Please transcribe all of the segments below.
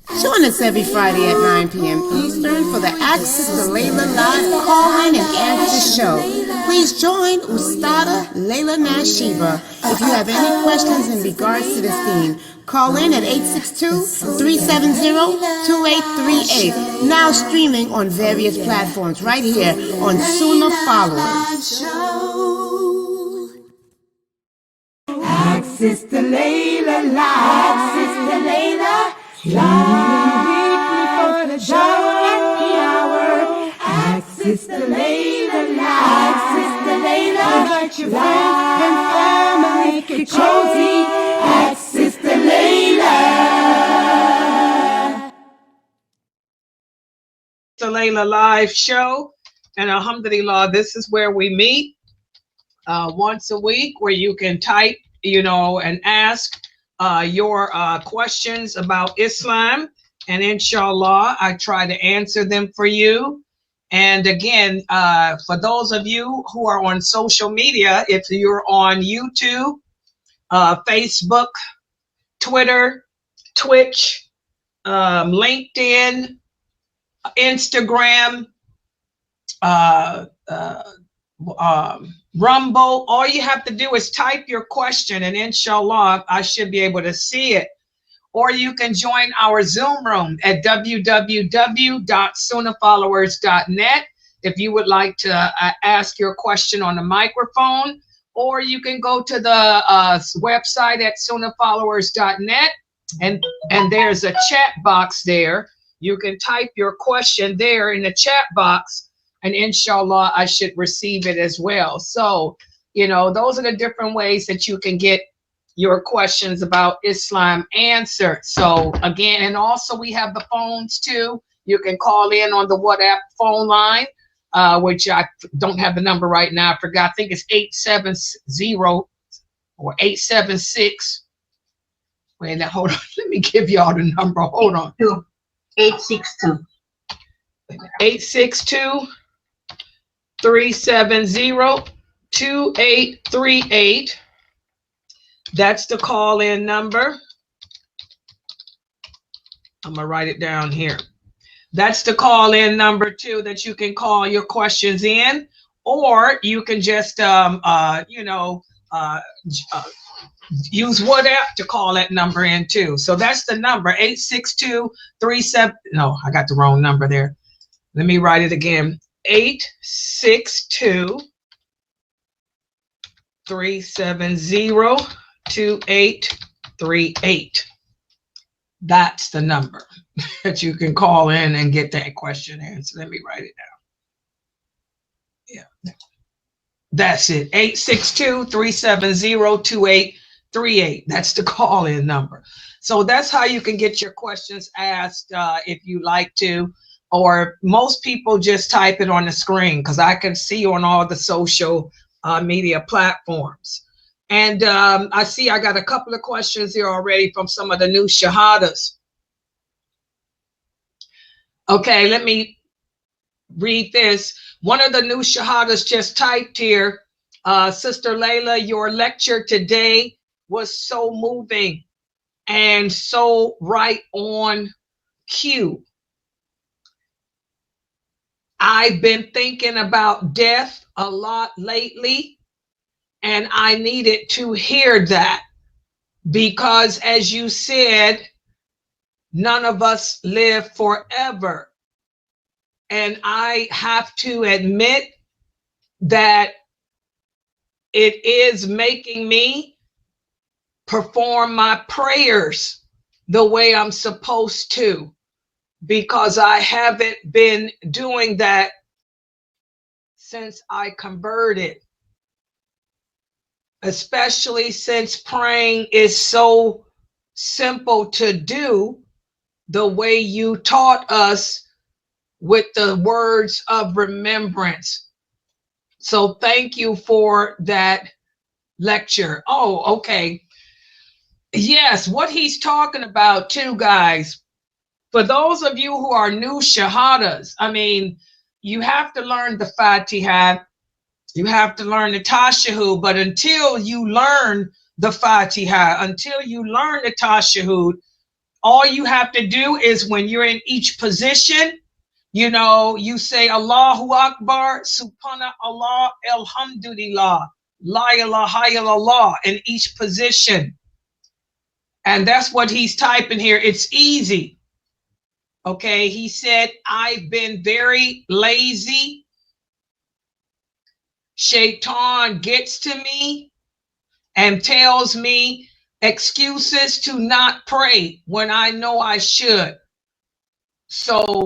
Join us every Friday at 9 p.m. Eastern for the Sis Laila live call-in and answer show. Please join Ustada Laila Nashiba if you have any questions in regards to this theme. Call in at 862-370-2838. Now streaming on various platforms right here on Sunnahfollowers. Sister Laila live, Sister Laila live, weekly for the show at the hour. Ask Sister Laila live, Sister Laila, invite your friends and family, make it cozy. Ask Sister Laila. Sister Laila live show, and alhamdulillah, this is where we meet once a week, where you can type, and ask your questions about Islam, and inshallah I try to answer them for you. And again, for those of you who are on social media, if you're on YouTube, Facebook, Twitter, Twitch, LinkedIn, Instagram, Rumble, all you have to do is type your question, and inshallah I should be able to see it. Or you can join our Zoom room at www.sunnahfollowers.net if you would like to ask your question on the microphone. Or you can go to the website at sunnahfollowers.net, and there's a chat box there. You can type your question there in the chat box, and inshallah I should receive it as well. So, those are the different ways that you can get your questions about Islam answered. So again, and also we have the phones too. You can call in on the WhatsApp phone line, which I don't have the number right now. I forgot. I think it's 870 or 876. Wait, now hold on. Let me give y'all the number. Hold on. 862. 862-370-2838. That's the call-in number. I'm gonna write it down here. That's the call-in number too, that you can call your questions in, or you can just use WhatsApp to call that number in too. So that's the number, 862-37. No, I got the wrong number there. Let me write it again. 862-370-2838. That's the number that you can call in and get that question answered. Let me write it down. Yeah, that's it. 862-370-2838. That's the call-in number. So that's how you can get your questions asked if you like to, or most people just type it on the screen because I can see on all the social media platforms. And I see I got a couple of questions here already from some of the new shahadas. Okay, let me read this. One of the new shahadas just typed here, Sister Laila, your lecture today was so moving and so right on cue. I've been thinking about death a lot lately, and I needed to hear that because, as you said, none of us live forever. And I have to admit that it is making me perform my prayers the way I'm supposed to, because I haven't been doing that since I converted, especially since praying is so simple to do the way you taught us with the words of remembrance. So thank you for that lecture. Oh, okay. Yes, what he's talking about too, guys, for those of you who are new shahadas, I mean, you have to learn the Fatiha, you have to learn the Tashahhud, but until you learn the Fatiha, until you learn the Tashahhud, all you have to do is when you're in each position, you know, you say Allahu Akbar, Subhanallah, Alhamdulillah, La ilaha illallah in each position. And that's what he's typing here. It's easy. Okay, he said, I've been very lazy. Shaitan gets to me and tells me excuses to not pray when I know I should. So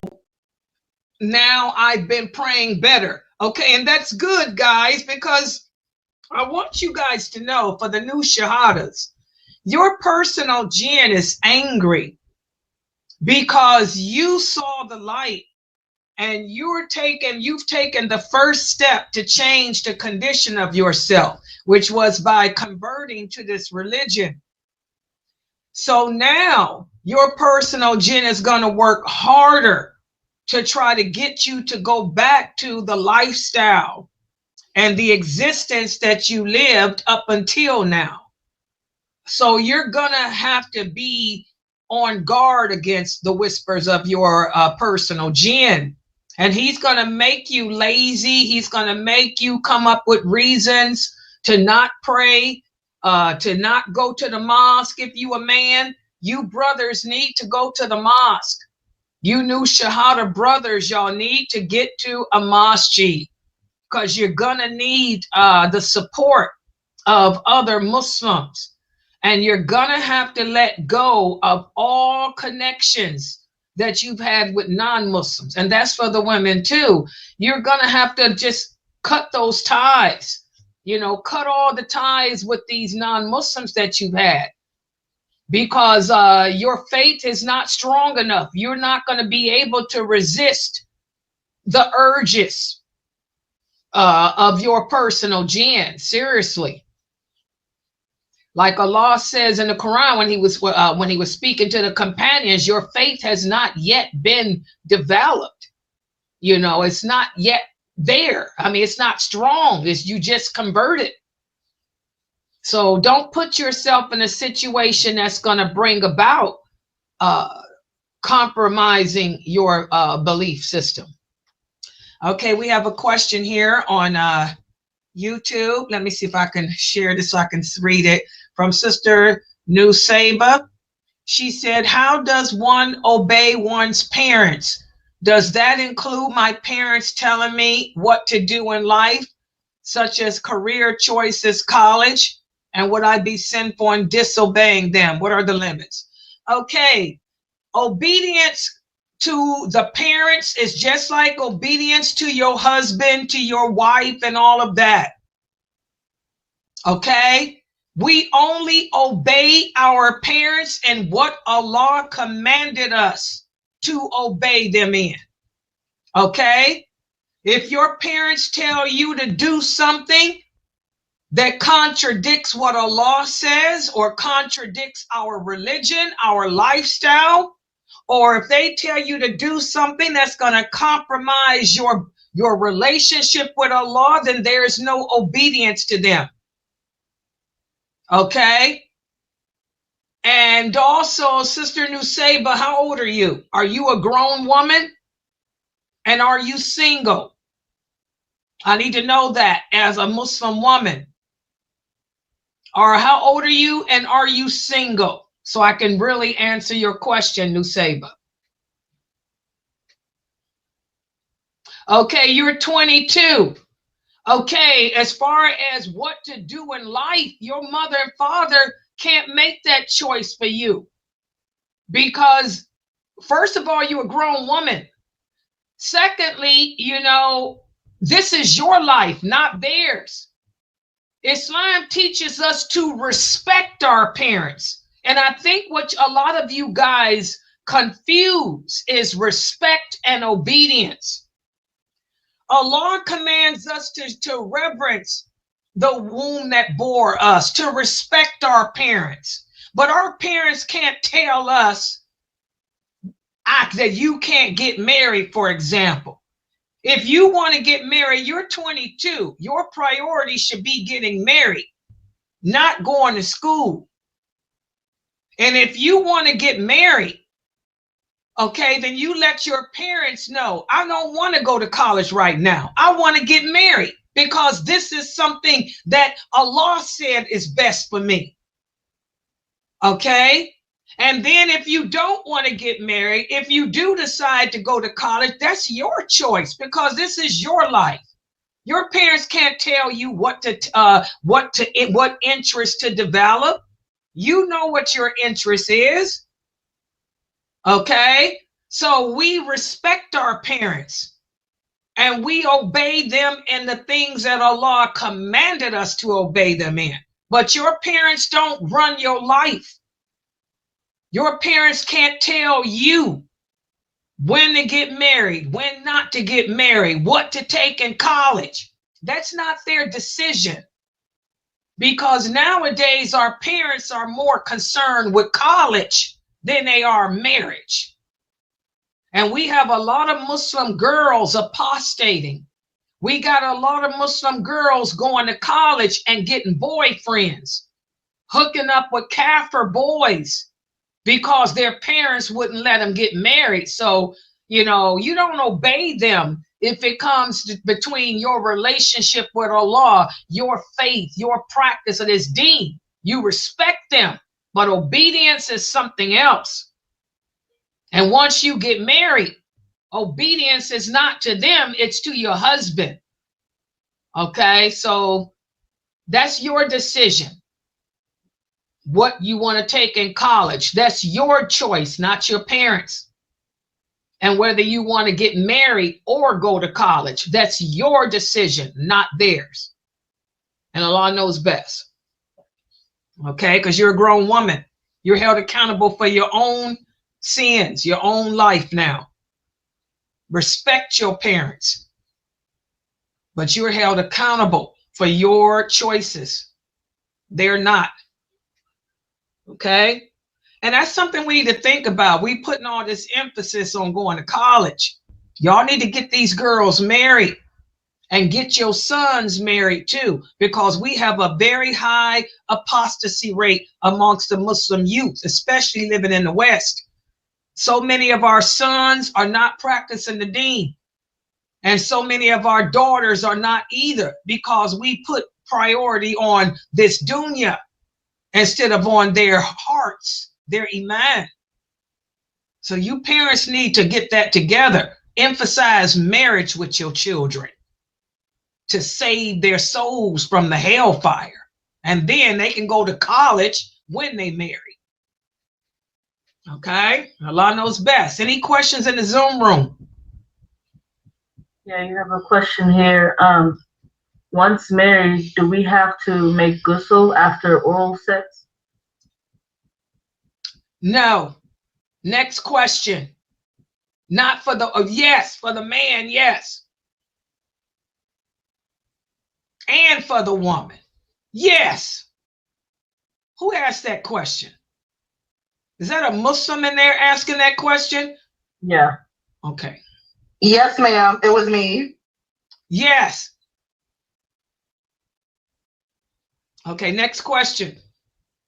now I've been praying better. Okay, and that's good, guys, because I want you guys to know, for the new shahadas, your personal jinn is angry because you saw the light and you've taken the first step to change the condition of yourself, which was by converting to this religion. So now your personal jinn is going to work harder to try to get you to go back to the lifestyle and the existence that you lived up until now. So you're going to have to be on guard against the whispers of your personal jinn. And he's going to make you lazy. He's going to make you come up with reasons to not pray, to not go to the mosque. If you a man, you brothers need to go to the mosque. You new Shahada brothers, y'all need to get to a masjid because you're going to need the support of other Muslims. And you're going to have to let go of all connections that you've had with non-Muslims. And that's for the women too. You're going to have to just cut those ties, you know, cut all the ties with these non-Muslims that you've had, because your faith is not strong enough. You're not going to be able to resist the urges of your personal jinn. Seriously. Like Allah says in the Quran when he was speaking to the companions, your faith has not yet been developed. You know, it's not yet there. I mean, it's not strong. It's you just converted. So don't put yourself in a situation that's going to bring about compromising your belief system. Okay, we have a question here on YouTube. Let me see if I can share this so I can read it. From Sister Nusaiba. She said, how does one obey one's parents? Does that include my parents telling me what to do in life, such as career choices, college? And would I be sinful in disobeying them? What are the limits? Okay, obedience to the parents is just like obedience to your husband, to your wife, and all of that. Okay? We only obey our parents and what Allah commanded us to obey them in. Okay? If your parents tell you to do something that contradicts what Allah says or contradicts our religion, our lifestyle, or if they tell you to do something that's going to compromise your relationship with Allah, then there is no obedience to them. Okay. And also, Sister Nusaiba, how old are you? Are you a grown woman? And are you single? I need to know that as a Muslim woman. Or how old are you and are you single? So I can really answer your question, Nusaiba. Okay, you're 22. Okay, as far as what to do in life, your mother and father can't make that choice for you. Because, first of all, you're a grown woman. Secondly, you know, this is your life, not theirs. Islam teaches us to respect our parents. And I think what a lot of you guys confuse is respect and obedience. Allah commands us to reverence the womb that bore us, to respect our parents. But our parents can't tell us that you can't get married, for example. If you want to get married, you're 22. Your priority should be getting married, not going to school. And if you want to get married, okay, then you let your parents know, I don't want to go to college right now. I want to get married because this is something that Allah said is best for me. Okay? And then if you don't want to get married, if you do decide to go to college, that's your choice because this is your life. Your parents can't tell you what interest to develop. You know what your interest is. Okay? So we respect our parents and we obey them in the things that Allah commanded us to obey them in. But your parents don't run your life. Your parents can't tell you when to get married, when not to get married, what to take in college. That's not their decision. Because nowadays our parents are more concerned with college than they are marriage. And we have a lot of Muslim girls apostating. We got a lot of Muslim girls going to college and getting boyfriends, hooking up with Kafir boys because their parents wouldn't let them get married. So, you know, you don't obey them if it comes between your relationship with Allah, your faith, your practice of this deen. You respect them, but obedience is something else. And once you get married, obedience is not to them, it's to your husband. Okay, so that's your decision. What you want to take in college, that's your choice, not your parents. And whether you want to get married or go to college, that's your decision, not theirs. And Allah knows best. Okay, because you're a grown woman. You're held accountable for your own sins, your own life now. Respect your parents. But you're held accountable for your choices. They're not. Okay? And that's something we need to think about. We putting all this emphasis on going to college. Y'all need to get these girls married and get your sons married too, because we have a very high apostasy rate amongst the Muslim youth, especially living in the West. So many of our sons are not practicing the deen. And so many of our daughters are not either, because we put priority on this dunya instead of on their hearts, their iman. So you parents need to get that together. Emphasize marriage with your children to save their souls from the hellfire. And then they can go to college when they marry. Okay? Allah knows best. Any questions in the Zoom room? Yeah, you have a question here. Once married, do we have to make ghusl after oral sex? No. Next question. Not for the, yes, for the man, yes. And for the woman, yes. Who asked that question? Is that a Muslim in there asking that question? Yeah. Okay. Yes, ma'am. It was me. Yes. Okay, next question.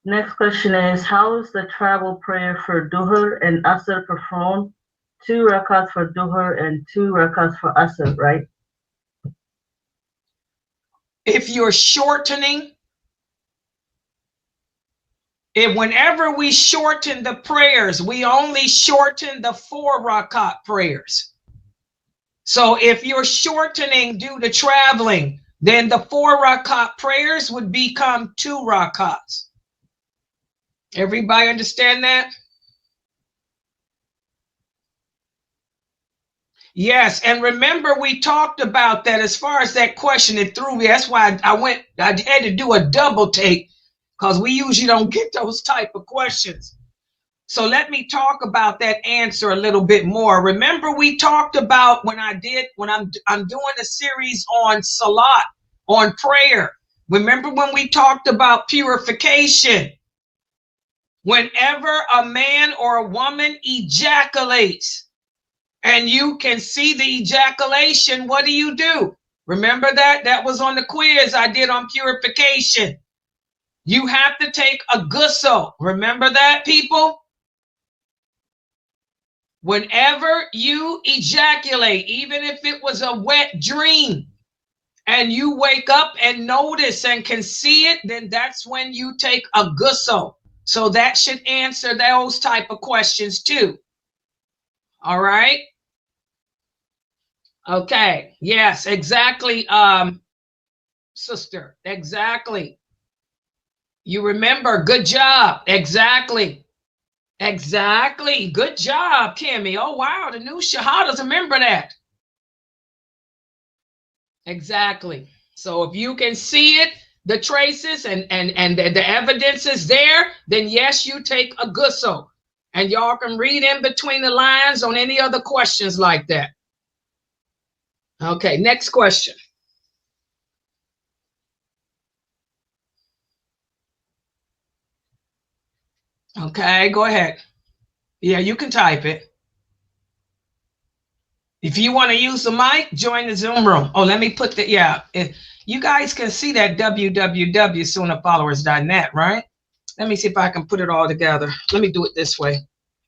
Next question is, how is the travel prayer for Duhur and Asr performed? 2 rakats for Duhur and 2 rakats for Asr, right? If you're shortening, whenever we shorten the prayers, we only shorten the 4 rakat prayers. So if you're shortening due to traveling, then the 4 rakat prayers would become 2 rakats. Everybody understand that? Yes, and remember we talked about that as far as that question, it threw me. That's why I had to do a double take, because we usually don't get those type of questions. So let me talk about that answer a little bit more. Remember we talked about when I'm doing a series on salat, on prayer. Remember when we talked about purification? Whenever a man or a woman ejaculates, and you can see the ejaculation, what do? Remember that? That was on the quiz I did on purification. You have to take a ghusl. Remember that, people? Whenever you ejaculate, even if it was a wet dream, and you wake up and notice and can see it, then that's when you take a ghusl. So that should answer those type of questions too. All right. Okay. Yes, exactly. Sister, exactly. You remember. Good job. Exactly. Exactly. Good job, Kimmy. Oh, wow. The new shahadas. Remember that. Exactly. So if you can see it, the traces and the evidence is there, then yes, you take a ghusl. And y'all can read in between the lines on any other questions like that. Okay, next question. Okay, go ahead. Yeah, you can type it. If you want to use the mic, join the Zoom room. Oh, let me put the, yeah. You guys can see that www.sunnahfollowers.net, right? Let me see if I can put it all together. Let me do it this way.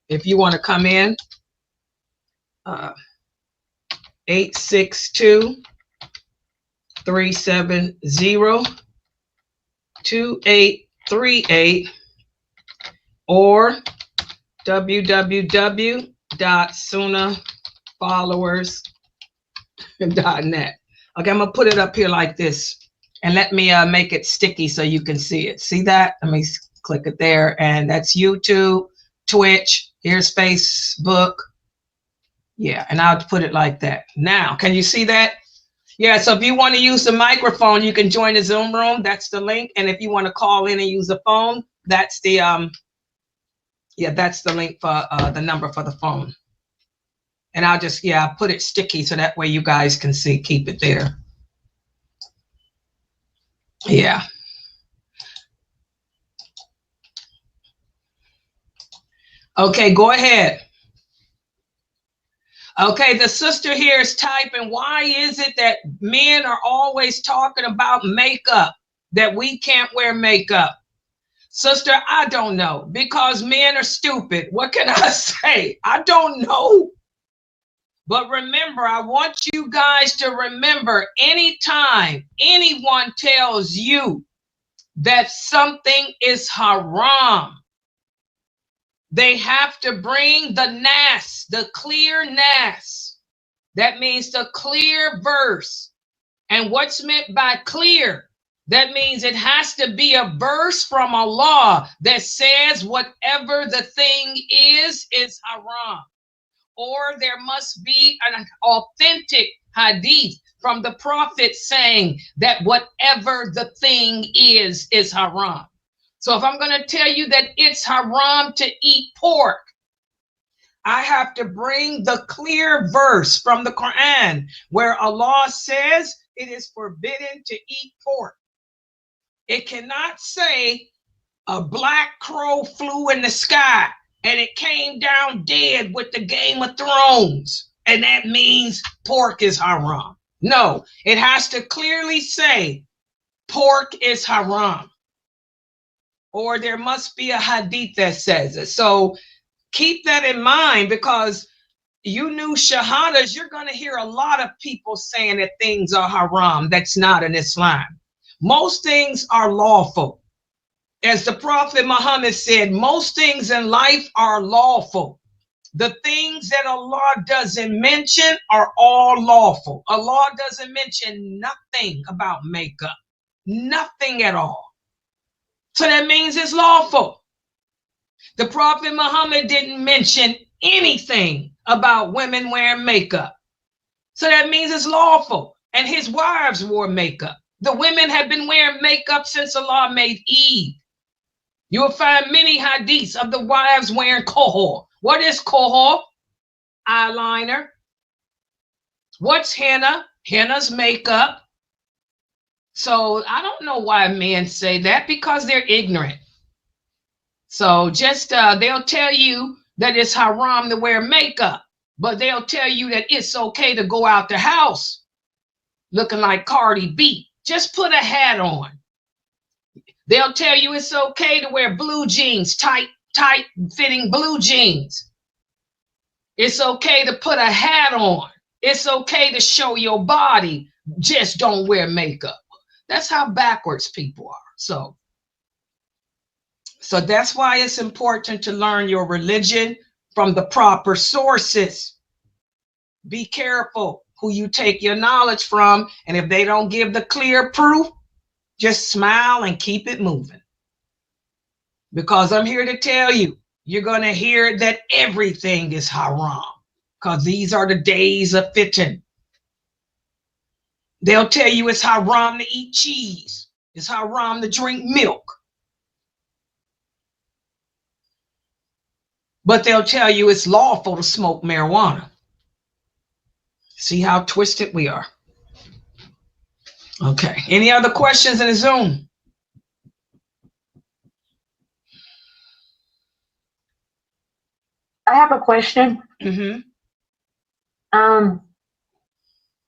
If you want to come in, 862-370-2838 or www.sunnahfollowers.net. Okay, I'm gonna put it up here like this, and let me make it sticky so you can see it. See that? Let me click it there, and that's YouTube, Twitch. Here's Facebook. Yeah, and I'll put it like that. Now, can you see that? Yeah, so if you want to use the microphone, you can join the Zoom room. That's the link. And if you want to call in and use the phone, that's the that's the link for the number for the phone. And I'll just, I'll put it sticky so that way you guys can see, keep it there. Yeah. Okay, go ahead. Okay, the sister here is typing, why is it that men are always talking about makeup, that we can't wear makeup? Sister, I don't know, because men are stupid. What can I say? I don't know. But remember, I want you guys to remember, anytime anyone tells you that something is haram, they have to bring the nas, the clear nas. That means the clear verse. And what's meant by clear? That means it has to be a verse from Allah that says whatever the thing is haram. Or there must be an authentic hadith from the Prophet saying that whatever the thing is haram. So if I'm going to tell you that it's haram to eat pork, I have to bring the clear verse from the Quran where Allah says it is forbidden to eat pork. It cannot say a black crow flew in the sky and it came down dead with the Game of Thrones, and that means pork is haram. No, it has to clearly say pork is haram. Or there must be a hadith that says it. So keep that in mind, because you new shahadas, you're going to hear a lot of people saying that things are haram. That's not in Islam. Most things are lawful. As the Prophet Muhammad said, most things in life are lawful. The things that Allah doesn't mention are all lawful. Allah doesn't mention nothing about makeup, nothing at all. So that means it's lawful. The Prophet Muhammad didn't mention anything about women wearing makeup. So that means it's lawful. And his wives wore makeup. The women have been wearing makeup since Allah made Eve. You will find many hadiths of the wives wearing kohol. What is kohol? Eyeliner. What's henna? Henna's makeup. So I don't know why men say that, because they're ignorant. So just they'll tell you that it's haram to wear makeup, but they'll tell you that it's okay to go out the house looking like Cardi B. Just put a hat on. They'll tell you it's okay to wear blue jeans, tight fitting blue jeans. It's okay to put a hat on. It's okay to show your body. Just don't wear makeup. That's how backwards people are. So that's why it's important to learn your religion from the proper sources. Be careful who you take your knowledge from. And if they don't give the clear proof, just smile and keep it moving. Because I'm here to tell you, you're going to hear that everything is haram. Because these are the days of fitan. They'll tell you it's haram to eat cheese. It's haram to drink milk. But they'll tell you it's lawful to smoke marijuana. See how twisted we are. Okay. Any other questions in the Zoom? I have a question. Mm-hmm.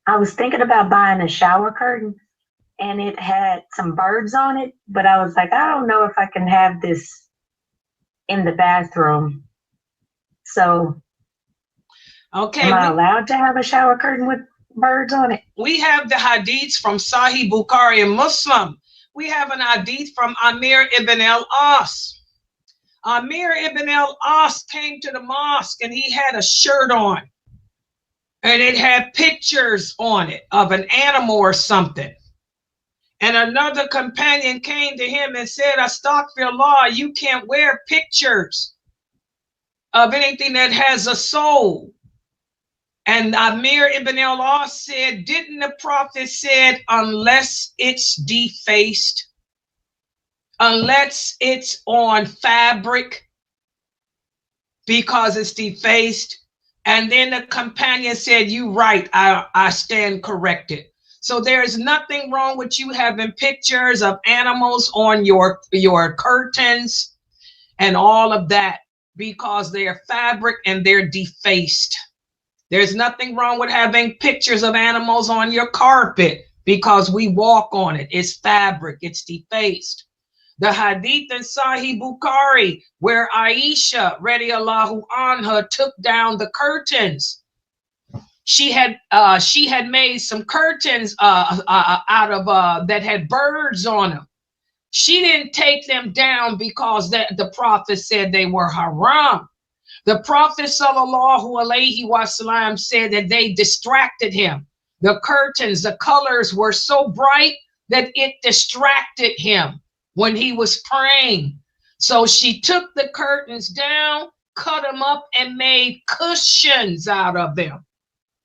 I was thinking about buying a shower curtain, and it had some birds on it, but I was like, I don't know if I can have this in the bathroom. So, okay, am I allowed to have a shower curtain with birds on it? We have the hadiths from Sahih Bukhari and Muslim. We have an hadith from Amir ibn al-As. Amir ibn al-As came to the mosque and he had a shirt on. And it had pictures on it of an animal or something. And another companion came to him and said, Astaghfirullah, you can't wear pictures of anything that has a soul. And Amir ibn al-As said, didn't the prophet said, unless it's defaced, unless it's on fabric, because it's defaced? And then the companion said, you right, I stand corrected. So there's nothing wrong with you having pictures of animals on your curtains and all of that, because they're fabric and they're defaced. There's nothing wrong with having pictures of animals on your carpet because we walk on it. It's fabric, it's defaced. The hadith in Sahih Bukhari, where Aisha radiallahu anha took down the curtains. She had made some curtains out of that had birds on them. She didn't take them down because the prophet said they were haram. The prophet sallallahu alaihi wasallam said that they distracted him. The curtains, the colors were so bright that it distracted him when he was praying. So she took the curtains down, cut them up, and made cushions out of them.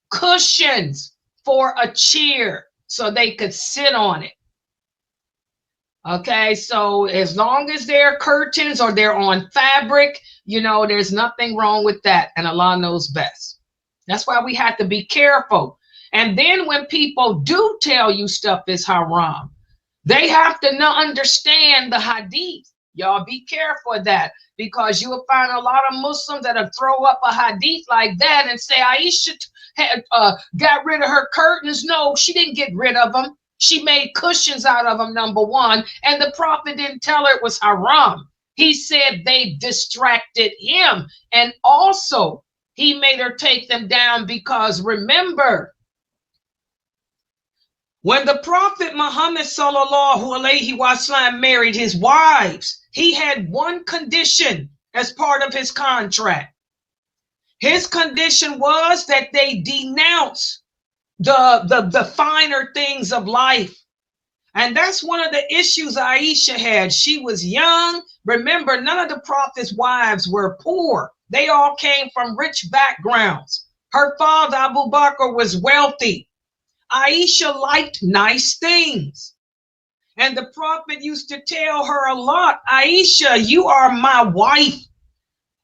Cushions for a chair so they could sit on it. Okay, so as long as they're curtains or they're on fabric, there's nothing wrong with that. And Allah knows best. That's why we have to be careful. And then when people do tell you stuff is haram, they have to understand the hadith. Y'all be careful of that, because you will find a lot of Muslims that'll throw up a hadith like that and say Aisha had got rid of her curtains. No, she didn't get rid of them. She made cushions out of them, number one. And the prophet didn't tell her it was haram. He said they distracted him. And also, he made her take them down because, remember, when the Prophet Muhammad sallallahu alaihi wasallam married his wives, he had one condition as part of his contract. His condition was that they denounce the finer things of life. And that's one of the issues Aisha had. She was young. Remember, none of the Prophet's wives were poor. They all came from rich backgrounds. Her father, Abu Bakr, was wealthy. Aisha liked nice things. And the Prophet used to tell her a lot, Aisha, you are my wife.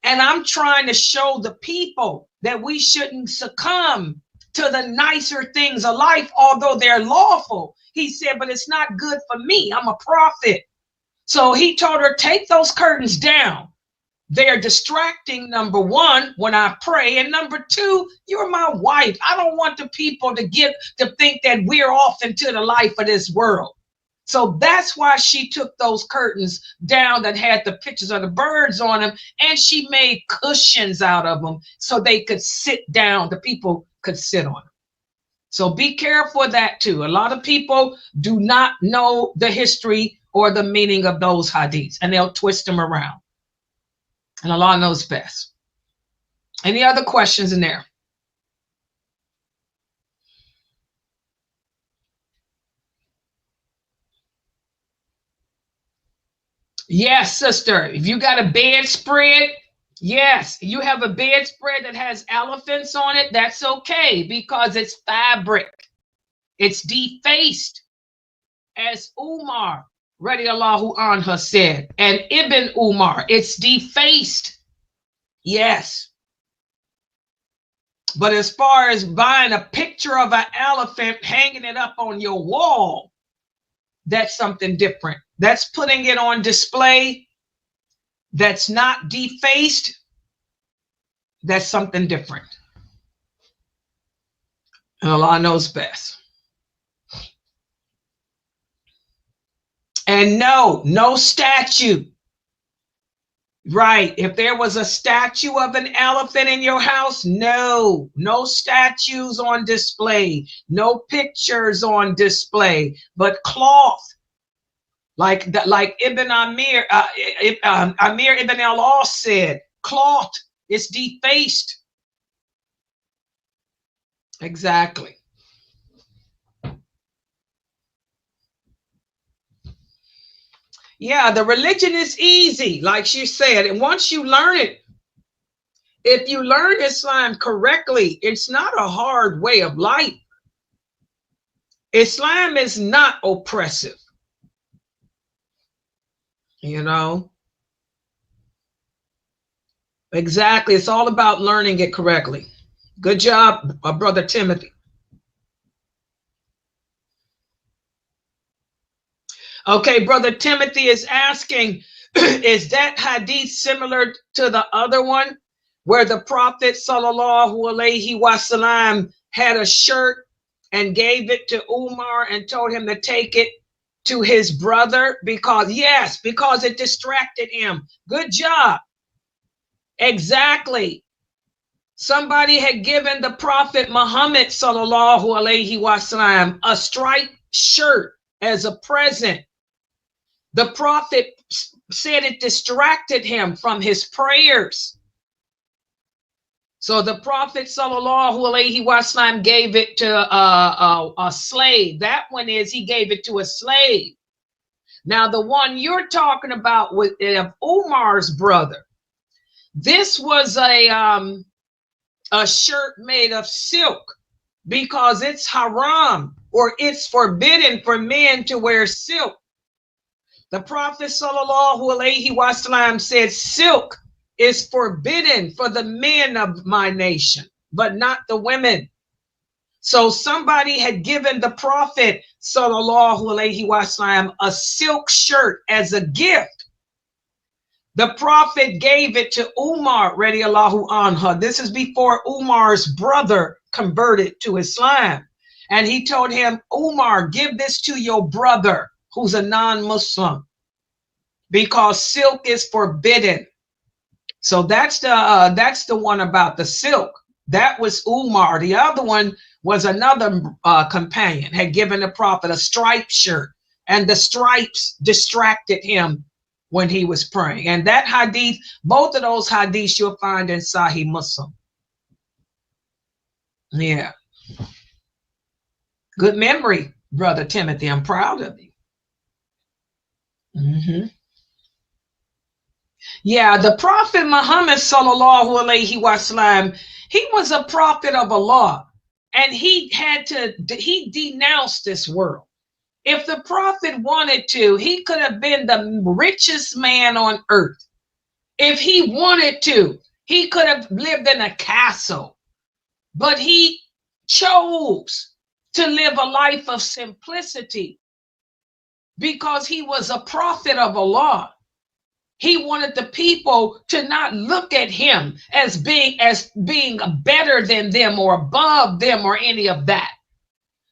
And I'm trying to show the people that we shouldn't succumb to the nicer things of life, although they're lawful. He said, but it's not good for me. I'm a prophet. So he told her, take those curtains down. They're distracting, number one, when I pray. And number two, you're my wife. I don't want the people to think that we're off into the life of this world. So that's why she took those curtains down that had the pictures of the birds on them, and she made cushions out of them so they could sit down, the people could sit on them. So be careful of that too. A lot of people do not know the history or the meaning of those hadiths, and they'll twist them around. And Allah knows best. Any other questions in there? Yes, sister. If you got a bedspread, yes, you have a bedspread that has elephants on it, that's okay because it's fabric. It's defaced. As Umar, radiallahu anha, said, and Ibn Umar, it's defaced. Yes. But as far as buying a picture of an elephant, hanging it up on your wall, that's something different. That's putting it on display. That's not defaced. That's something different. And Allah knows best. And no statue. Right. If there was a statue of an elephant in your house, no statues on display, no pictures on display, but cloth. Like Ibn Amir, Amir Ibn al-As said, cloth is defaced. Exactly. Yeah, the religion is easy, like she said. And once you learn it, if you learn Islam correctly, it's not a hard way of life. Islam is not oppressive. You know? Exactly. It's all about learning it correctly. Good job, Brother Timothy. Okay, Brother Timothy is asking, is that hadith similar to the other one where the Prophet sallallahu alaihi wasallam had a shirt and gave it to Umar and told him to take it to his brother? Because it distracted him. Good job. Exactly. Somebody had given the Prophet Muhammad sallallahu alaihi wasallam a striped shirt as a present. The Prophet said it distracted him from his prayers. So the Prophet sallallahu alaihi wasallam gave it to a slave. That one is, he gave it to a slave. Now the one you're talking about with Umar's brother, this was a shirt made of silk because it's haram, or it's forbidden for men to wear silk. The Prophet sallallahu alaihi wasallam said silk is forbidden for the men of my nation, but not the women. So somebody had given the Prophet sallallahu alaihi wasallam a silk shirt as a gift. The Prophet gave it to Umar radiallahu anhu. This is before Umar's brother converted to Islam. And he told him, Umar, give this to your brother who's a non-Muslim, because silk is forbidden. So that's the one about the silk. That was Umar. The other one was another companion had given the Prophet a striped shirt, and the stripes distracted him when he was praying. And that hadith, both of those hadiths you'll find in Sahih Muslim. Yeah. Good memory, Brother Timothy. I'm proud of you. Yeah, the Prophet Muhammad sallallahu alaihi wasallam, he was a prophet of Allah, and he denounced this world. If the Prophet wanted to, he could have been the richest man on earth. If he wanted to, he could have lived in a castle, but he chose to live a life of simplicity because he was a prophet of Allah. He wanted the people to not look at him as being better than them or above them or any of that.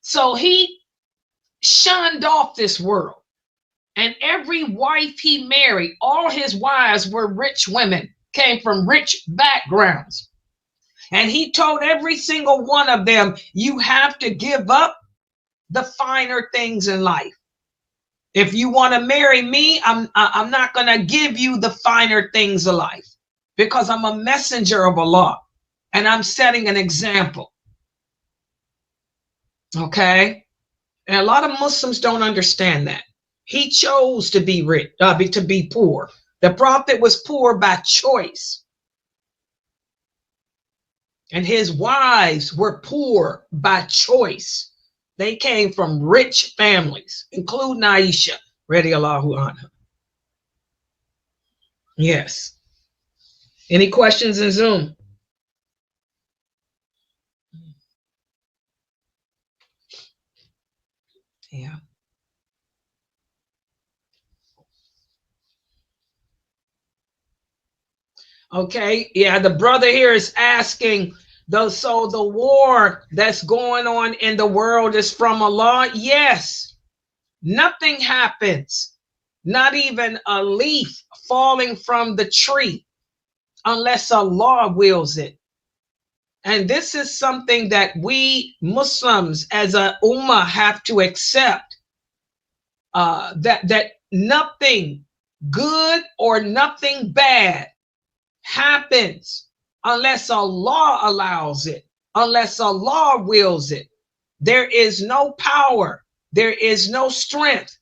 So he shunned off this world. And every wife he married, all his wives were rich women, came from rich backgrounds. And he told every single one of them, you have to give up the finer things in life. If you want to marry me, I'm not going to give you the finer things of life, because I'm a messenger of Allah and I'm setting an example. Okay? And a lot of Muslims don't understand that. He chose to be rich, to be poor. The prophet was poor by choice. And his wives were poor by choice. They came from rich families, including Aisha, radiallahu anha. Yes. Any questions in Zoom? Yeah. Okay. Yeah, the brother here is asking, so the war that's going on in the world is from Allah? Yes. Nothing happens, not even a leaf falling from the tree, unless Allah wills it. And this is something that we Muslims as a ummah have to accept, that nothing good or nothing bad happens unless Allah allows it, unless Allah wills it. There is no power, there is no strength,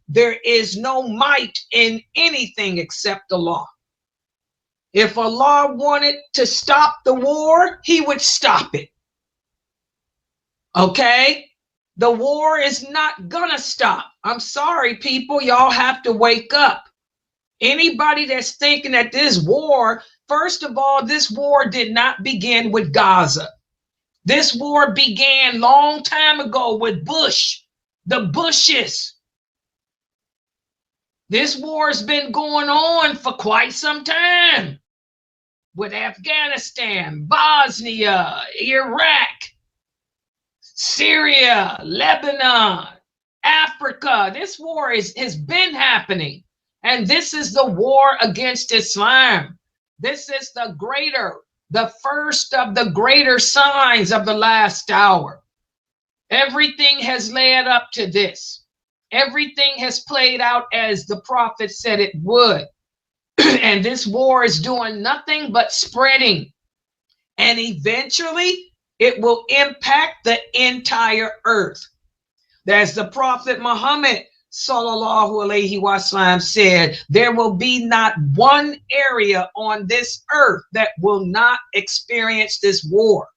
there is no might in anything except Allah. If Allah wanted to stop the war, he would stop it. Okay? The war is not gonna stop. I'm sorry, people, y'all have to wake up. Anybody that's thinking that this war, first of all, this war did not begin with Gaza. This war began long time ago with Bush, the Bushes. This war has been going on for quite some time with Afghanistan, Bosnia, Iraq, Syria, Lebanon, Africa. This war has been happening. And this is the war against Islam. This is the first of the greater signs of the last hour. Everything has led up to this. Everything has played out as the prophet said it would. And this war is doing nothing but spreading. And eventually it will impact the entire earth. As the prophet Muhammad sallallahu alaihi wasallam said, there will be not one area on this earth that will not experience this war.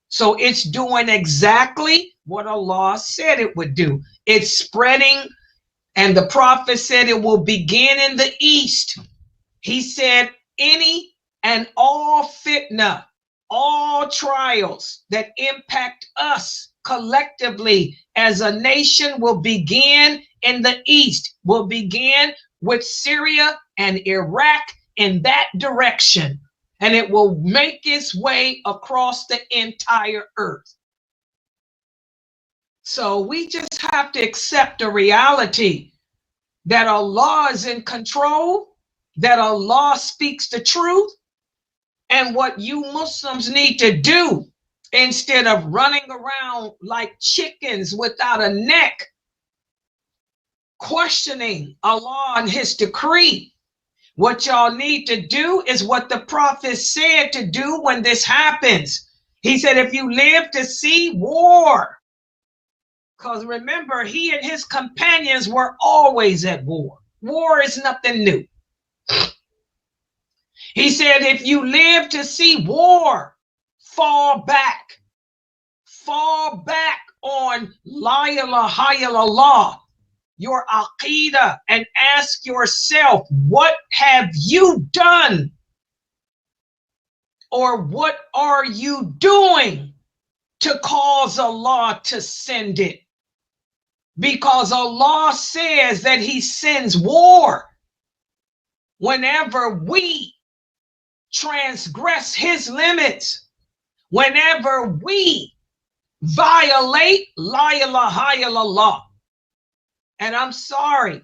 So it's doing exactly what Allah said it would do. It's spreading, and the prophet said it will begin in the east. He said any and all fitna, all trials that impact us collectively as a nation will begin in the east, will begin with Syria and Iraq in that direction. And it will make its way across the entire earth. So we just have to accept the reality that Allah is in control, that Allah speaks the truth, and what you Muslims need to do, instead of running around like chickens without a neck, questioning Allah and his decree. What y'all need to do is what the prophet said to do when this happens. He said, if you live to see war, because remember, he and his companions were always at war. War is nothing new. He said, if you live to see war, fall back on La ilaha illallah, your aqidah, and ask yourself, what have you done? Or what are you doing to cause Allah to send it? Because Allah says that he sends war whenever we transgress his limits, whenever we violate La ilaha illallah. And I'm sorry,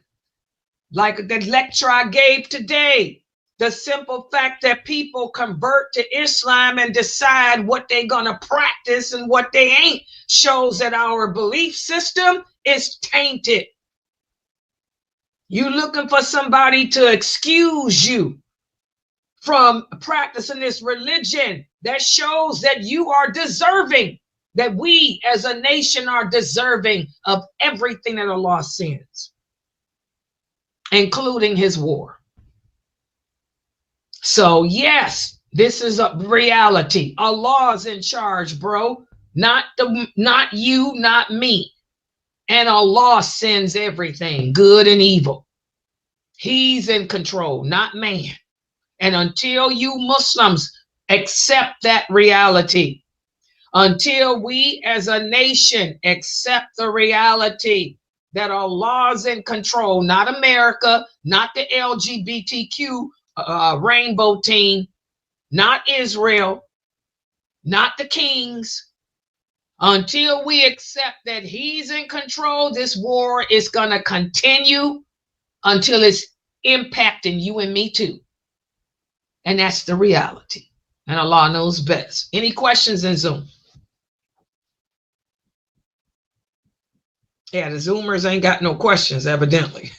Like the lecture I gave today, the simple fact that people convert to Islam and decide what they're going to practice and what they ain't shows that our belief system is tainted. You looking for somebody to excuse you from practicing this religion. That shows that you are deserving, that we as a nation are deserving of everything that Allah sends, including his war. So yes, this is a reality. Allah's in charge, bro. Not you, not me. And Allah sends everything, good and evil. He's in control, not man. And until you Muslims accept that reality, until we as a nation accept the reality that Allah's in control, not America, not the LGBTQ rainbow team, not Israel, not the kings, until we accept that he's in control, this war is going to continue until it's impacting you and me too. And that's the reality. And Allah knows best. Any questions in Zoom? Yeah, the Zoomers ain't got no questions, evidently.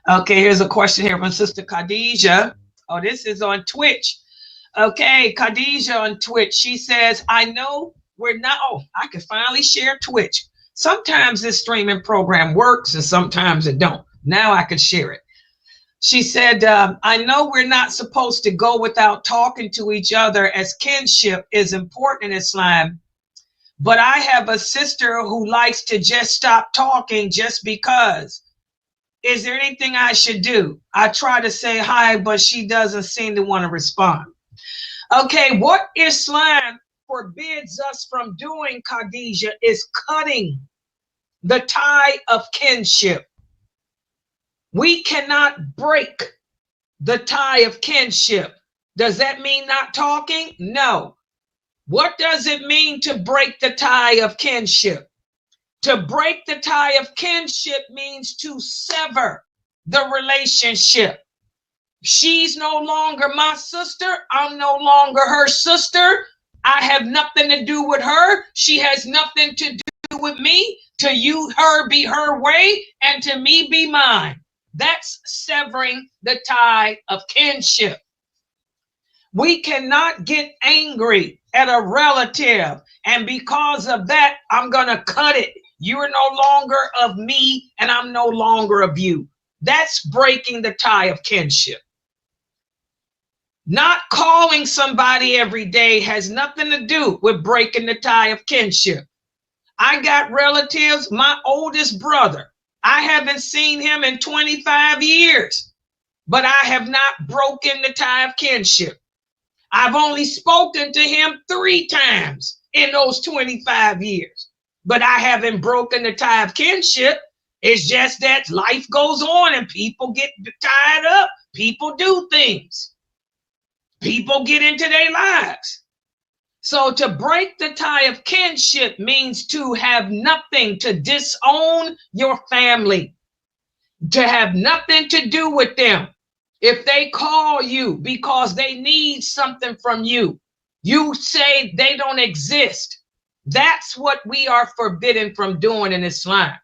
Okay, here's a question here from Sister Khadija. Oh, this is on Twitch. Okay, Khadija on Twitch. She says, I know we're not, oh, I can finally share Twitch. Sometimes this streaming program works and sometimes it don't. Now I can share it. She said, I know we're not supposed to go without talking to each other, as kinship is important in Islam. But I have a sister who likes to just stop talking just because. Is there anything I should do? I try to say hi, but she doesn't seem to want to respond. Okay, what Islam forbids us from doing, Khadija, is cutting the tie of kinship. We cannot break the tie of kinship. Does that mean not talking? No. What does it mean to break the tie of kinship? To break the tie of kinship means to sever the relationship. She's no longer my sister. I'm no longer her sister. I have nothing to do with her. She has nothing to do with me. To you, her be her way, and to me be mine. That's severing the tie of kinship. We cannot get angry at a relative, and because of that, I'm going to cut it. You're no longer of me, and I'm no longer of you. That's breaking the tie of kinship. Not calling somebody every day has nothing to do with breaking the tie of kinship. I got relatives, my oldest brother. I haven't seen him in 25 years, but I have not broken the tie of kinship. I've only spoken to him 3 times in those 25 years, but I haven't broken the tie of kinship. It's just that life goes on and people get tied up. People do things. People get into their lives. So to break the tie of kinship means to have nothing, to disown your family, to have nothing to do with them. If they call you because they need something from you, you say they don't exist. That's what we are forbidden from doing in Islam.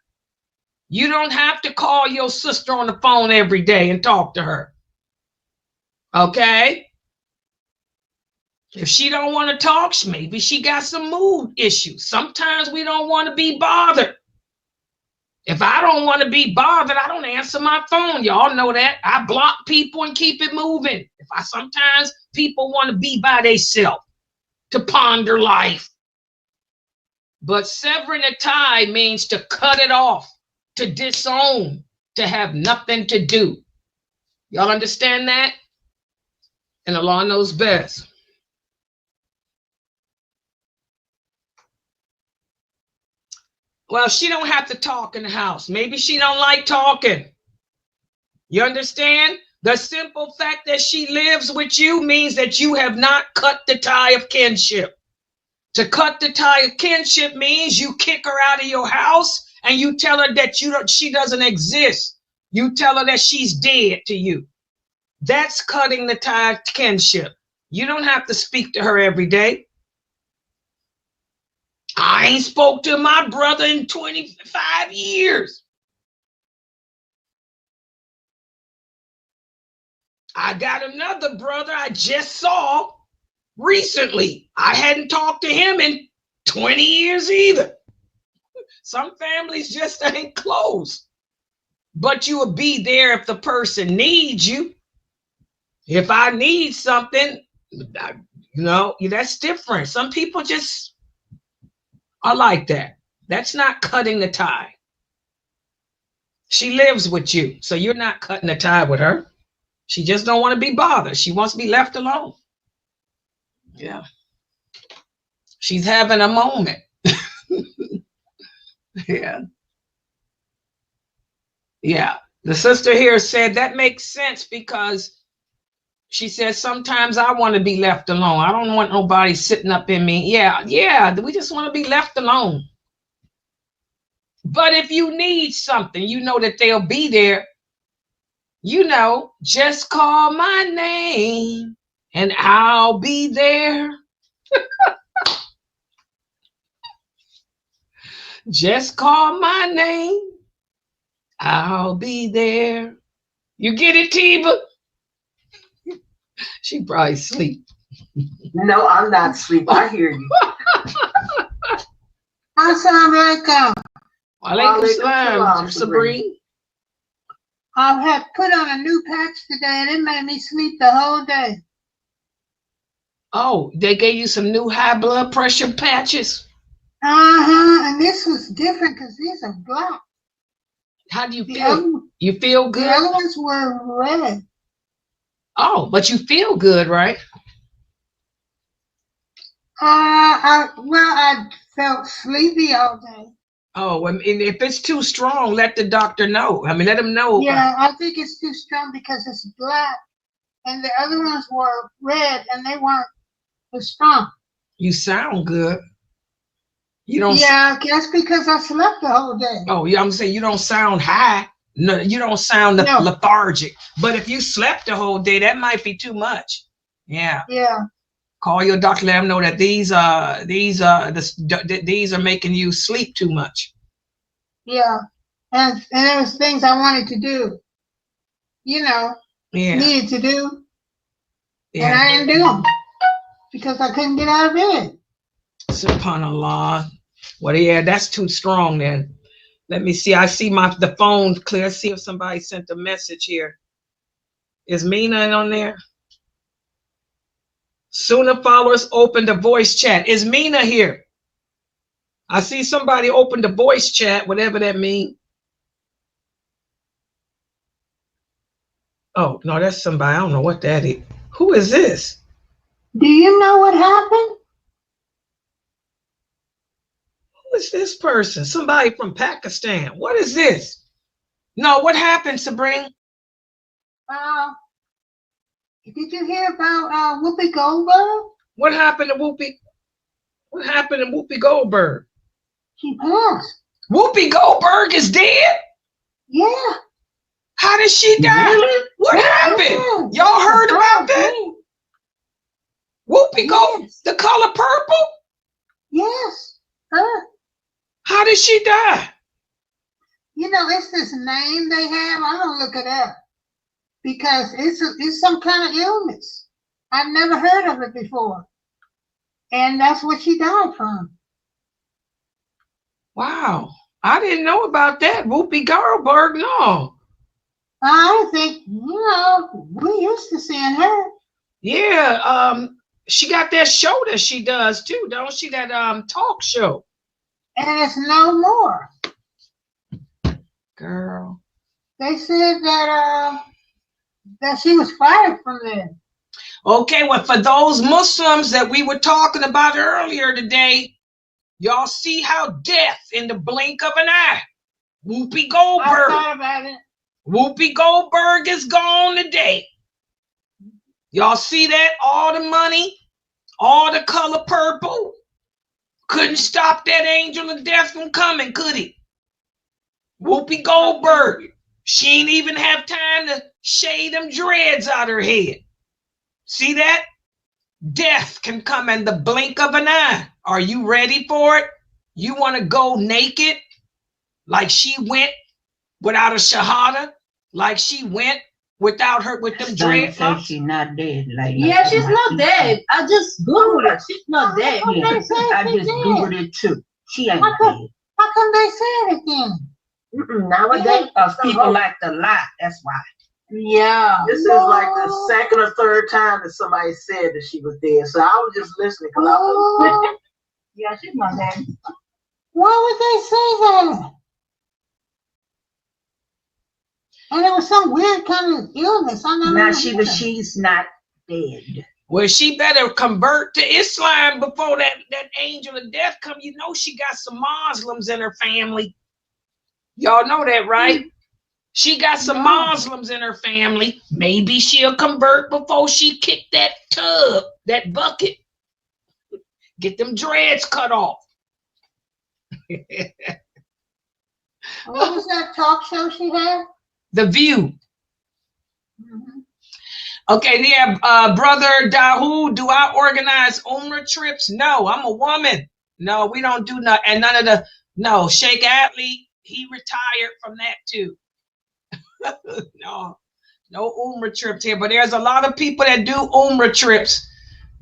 You don't have to call your sister on the phone every day and talk to her. Okay? If she don't want to talk, maybe she got some mood issues. Sometimes we don't want to be bothered. If I don't want to be bothered, I don't answer my phone. Y'all know that. I block people and keep it moving. Sometimes people want to be by themselves to ponder life. But severing a tie means to cut it off, to disown, to have nothing to do. Y'all understand that? And Allah knows best. Well, she don't have to talk in the house. Maybe she don't like talking. You understand? The simple fact that she lives with you means that you have not cut the tie of kinship. To cut the tie of kinship means you kick her out of your house and you tell her that she doesn't exist. You tell her that she's dead to you. That's cutting the tie of kinship. You don't have to speak to her every day. I ain't spoke to my brother in 25 years. I got another brother I just saw recently. I hadn't talked to him in 20 years either. Some families just ain't close. But you will be there if the person needs you. If I need something, that's different. Some people just are like that. That's not cutting the tie. She lives with you, so you're not cutting the tie with her. She just don't want to be bothered. She wants to be left alone. Yeah. She's having a moment. Yeah. Yeah. The sister here said that makes sense because she says, sometimes I want to be left alone. I don't want nobody sitting up in me. Yeah. We just want to be left alone. But if you need something, you know that they'll be there. Just call my name and I'll be there. Just call my name. I'll be there. You get it, Tiva? She probably asleep. No, I'm not asleep. I hear you. Assalamu alaikum. Walaikum salam, Sabrine. I had put on a new patch today and it made me sleep the whole day. Oh, they gave you some new high blood pressure patches? And this was different because these are black. How do you feel? You feel good? The other ones were red. Oh, but you feel good, right? I felt sleepy all day. Oh, and if it's too strong, let the doctor know. Let him know. Yeah, I think it's too strong because it's black. And the other ones were red and they weren't as strong. You sound good. You don't. Yeah, I guess because I slept the whole day. Oh, yeah, I'm saying you don't sound high. No, you don't sound lethargic. But if you slept the whole day, that might be too much. Yeah. Yeah. Call your doctor, let them know that these are making you sleep too much. Yeah. And there was things I wanted to do. Needed to do. Yeah. And I didn't do them because I couldn't get out of bed. SubhanAllah. Well, yeah, that's too strong then. Let me see. I see the phone clear. See if somebody sent a message here. Is Mina on there? Sunnahfollowers opened the voice chat. Is Mina here? I see somebody opened the voice chat, whatever that means. Oh, no, that's somebody. I don't know what that is. Who is this? Do you know what happened? Who is this person? Somebody from Pakistan. What is this? No, what happened, Sabrina? Did you hear about Whoopi Goldberg? What happened to Whoopi? What happened to Whoopi Goldberg? She passed. Whoopi Goldberg is dead? Yeah. How did she die? Really? What happened? Y'all heard about that? Whoopi Goldberg, the color purple? Yes. Her. How did she die? It's this name they have. I'm gonna look it up because it's some kind of illness. I've never heard of it before, and that's what she died from. Wow, I didn't know about that. Whoopi Goldberg, no. I think we used to seeing her. Yeah, she got that show that she does too, don't she? That talk show. And it's no more. Girl. They said that she was fired from there. Okay, well, for those Muslims that we were talking about earlier today, y'all see how death in the blink of an eye. Whoopi Goldberg. I thought about it. Whoopi Goldberg is gone today. Y'all see that? All the money, all the color purple. Couldn't stop that angel of death from coming, could he? Whoopi Goldberg, she ain't even have time to shave them dreads out her head. See that? Death can come in the blink of an eye. Are you ready for it? You want to go naked like she went without a shahada, like she went without her with them dreadlocks? She's not dead. Like Yeah, she's not dead. I just Googled it. She's not dead. Yeah, I just Googled it too. She ain't dead. How come they say it again? Nowadays, people like to lie. That's why. Yeah. This is like the second or third time that somebody said that she was dead. So I was just listening because I was. Yeah, she's not dead. Why would they say that? And it was some weird kind of illness. I never Now knew that. she's not dead. Well, she better convert to Islam before that angel of death come. You know she got some Muslims in her family. Y'all know that, right? She got some Muslims in her family. Maybe she'll convert before she kick that tub, that bucket. Get them dreads cut off. What was that talk show she had? The View. Okay, yeah, brother Dahoud, do I organize Umrah trips? No, I'm a woman. No, we don't do nothing. And none of the, no, Sheikh Atlee, he retired from that too. No Umrah trips here, but there's a lot of people that do Umrah trips.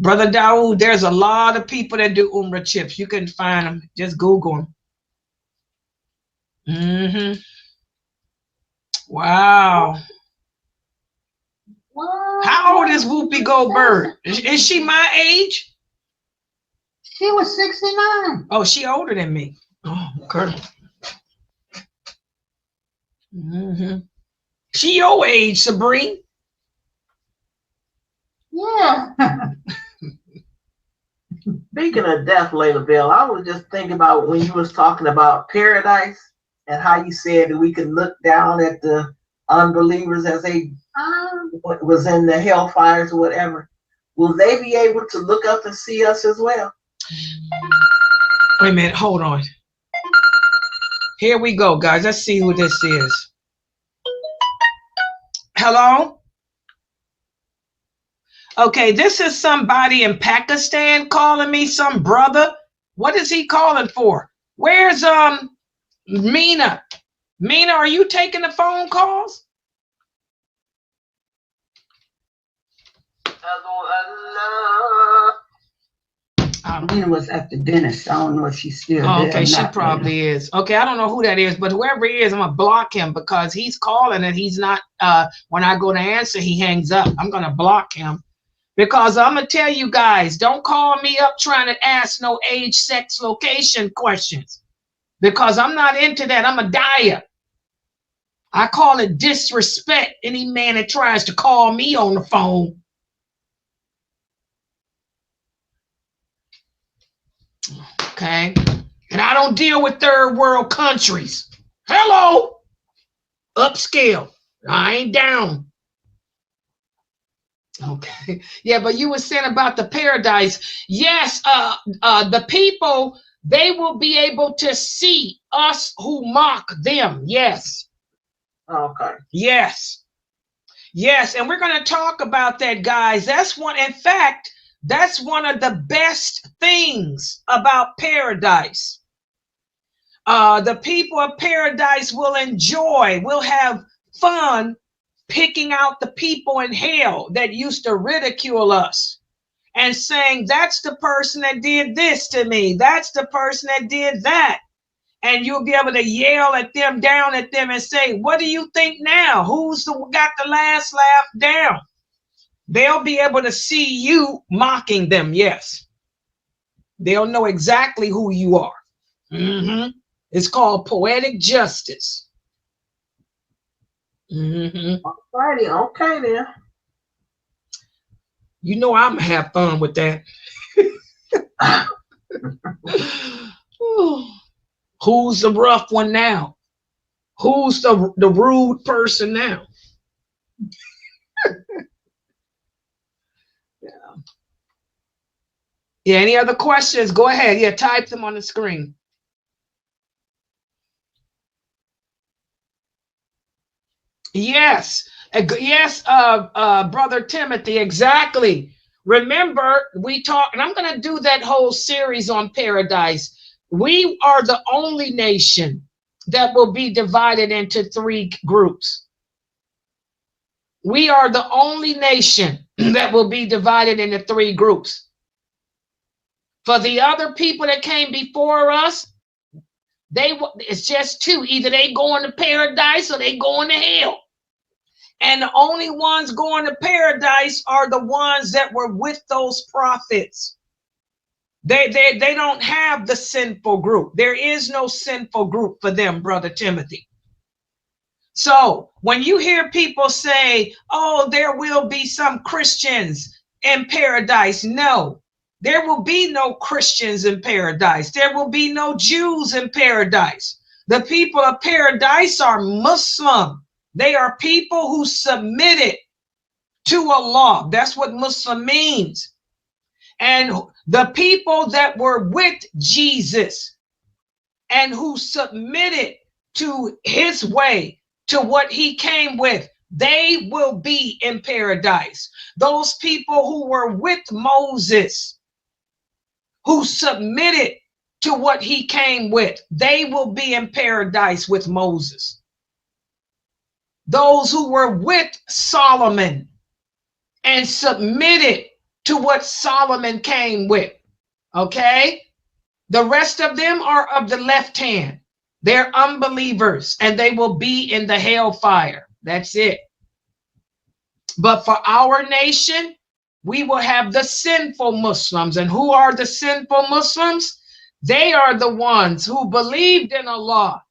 Brother Dawood, there's a lot of people that do Umrah trips. You can find them. Just Google them. Wow. What? How old is Whoopi Goldberg? Is she my age? She was 69. Oh, she older than me. Oh, okay. She your age, Sabrina. Yeah. Speaking of death, Layla Bell, I was just thinking about when you was talking about paradise and how you said that we could look down at the unbelievers as they was in the hellfires or whatever. Will they be able to look up and see us as well? Wait a minute, hold on. Here we go, guys. Let's see who this is. Hello? Okay, this is somebody in Pakistan calling me, some brother. What is he calling for? Where's Mina? Mina, are you taking the phone calls? Mina was at the dentist. I don't know if she's still there. Okay, she probably is. Okay, I don't know who that is, but whoever he is, I'm gonna block him because he's calling and he's not. When I go to answer, he hangs up. I'm gonna block him because I'm gonna tell you guys, don't call me up trying to ask no age, sex, location questions because I'm not into that. I'm a dyer. I call it disrespect. Any man that tries to call me on the phone. Okay, and I don't deal with third world countries. Hello, upscale. I ain't down. Okay, yeah, but you were saying about the paradise. Yes, the people, they will be able to see us who mock them. Yes. Okay. Yes. Yes, and we're going to talk about that, guys. That's one. In fact, that's one of the best things about paradise. The people of paradise will enjoy, will have fun picking out the people in hell that used to ridicule us and saying, that's the person that did this to me. That's the person that did that. And you'll be able to yell at them, down at them and say, what do you think now? Who's got the last laugh down? They'll be able to see you mocking them. Yes. They'll know exactly who you are. It's called poetic justice. Alrighty, okay then. You know I'm gonna have fun with that. Who's the rough one now? Who's the rude person now? Yeah, any other questions? Go ahead. Yeah, type them on the screen. Yes. Yes, Brother Timothy, exactly. Remember, we talked, and I'm going to do that whole series on paradise. We are the only nation that will be divided into three groups. We are the only nation that will be divided into three groups. For the other people that came before us, it's just two. Either they going to paradise or they going to hell. And the only ones going to paradise are the ones that were with those prophets. They don't have the sinful group. There is no sinful group for them, Brother Timothy. So when you hear people say, oh, there will be some Christians in paradise, no, there will be no Christians in paradise. There will be no Jews in paradise. The people of paradise are Muslim. They are people who submitted to Allah. That's what Muslim means. And the people that were with Jesus and who submitted to his way, to what he came with, they will be in paradise. Those people who were with Moses, who submitted to what he came with, they will be in paradise with Moses. Those who were with Solomon and submitted to what Solomon came with, okay? The rest of them are of the left hand. They're unbelievers and they will be in the hellfire. That's it. But for our nation, we will have the sinful Muslims. And who are the sinful Muslims? They are the ones who believed in Allah,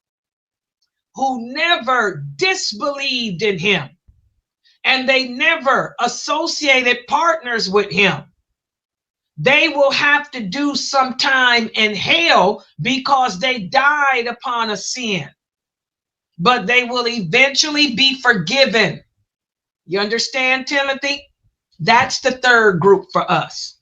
who never disbelieved in him, and they never associated partners with him. They will have to do some time in hell because they died upon a sin, but they will eventually be forgiven. You understand, Timothy? That's the third group for us.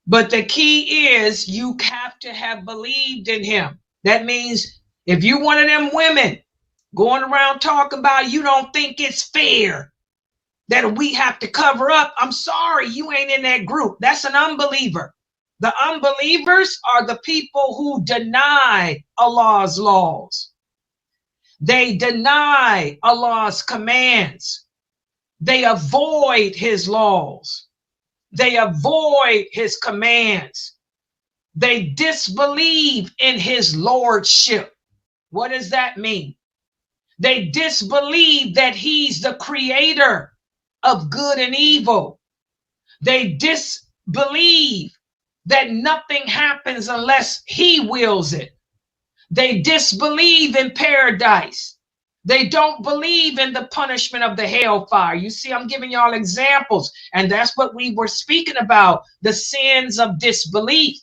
But the key is you have to have believed in him. That means if you one of them women going around talking about you don't think it's fair that we have to cover up, I'm sorry, you ain't in that group. That's an unbeliever. The unbelievers are the people who deny Allah's laws. They deny Allah's commands. They avoid his laws. They avoid his commands. They disbelieve in his lordship. What does that mean? They disbelieve that he's the creator of good and evil. They disbelieve that nothing happens unless he wills it. They disbelieve in paradise. They don't believe in the punishment of the hellfire. You see, I'm giving y'all examples, and that's what we were speaking about, the sins of disbelief.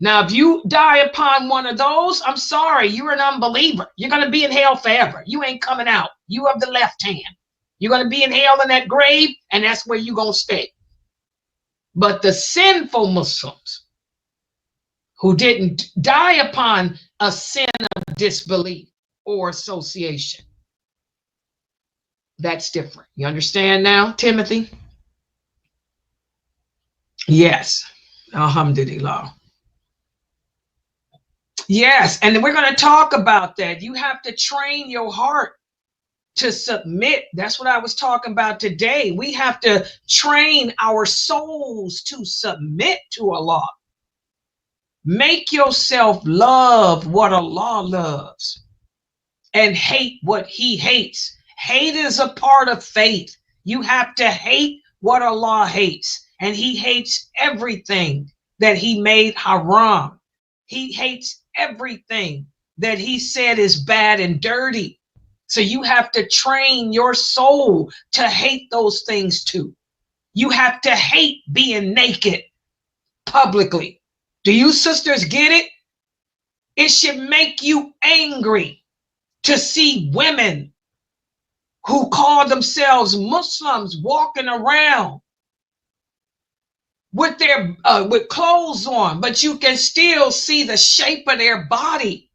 Now, if you die upon one of those, I'm sorry, you're an unbeliever. You're going to be in hell forever. You ain't coming out. You have the left hand. You're going to be in hell in that grave, and that's where you're going to stay. But the sinful Muslims who didn't die upon a sin of disbelief or association, that's different. You understand now, Timothy? Yes. Alhamdulillah. Yes, and we're going to talk about that. You have to train your heart to submit. That's what I was talking about today. We have to train our souls to submit to Allah. Make yourself love what Allah loves and hate what he hates. Hate is a part of faith. You have to hate what Allah hates, and he hates everything that he made haram. He hates everything that he said is bad and dirty. So you have to train your soul to hate those things too. You have to hate being naked publicly. Do you sisters get it? It should make you angry to see women who call themselves Muslims walking around with their with clothes on, but you can still see the shape of their body.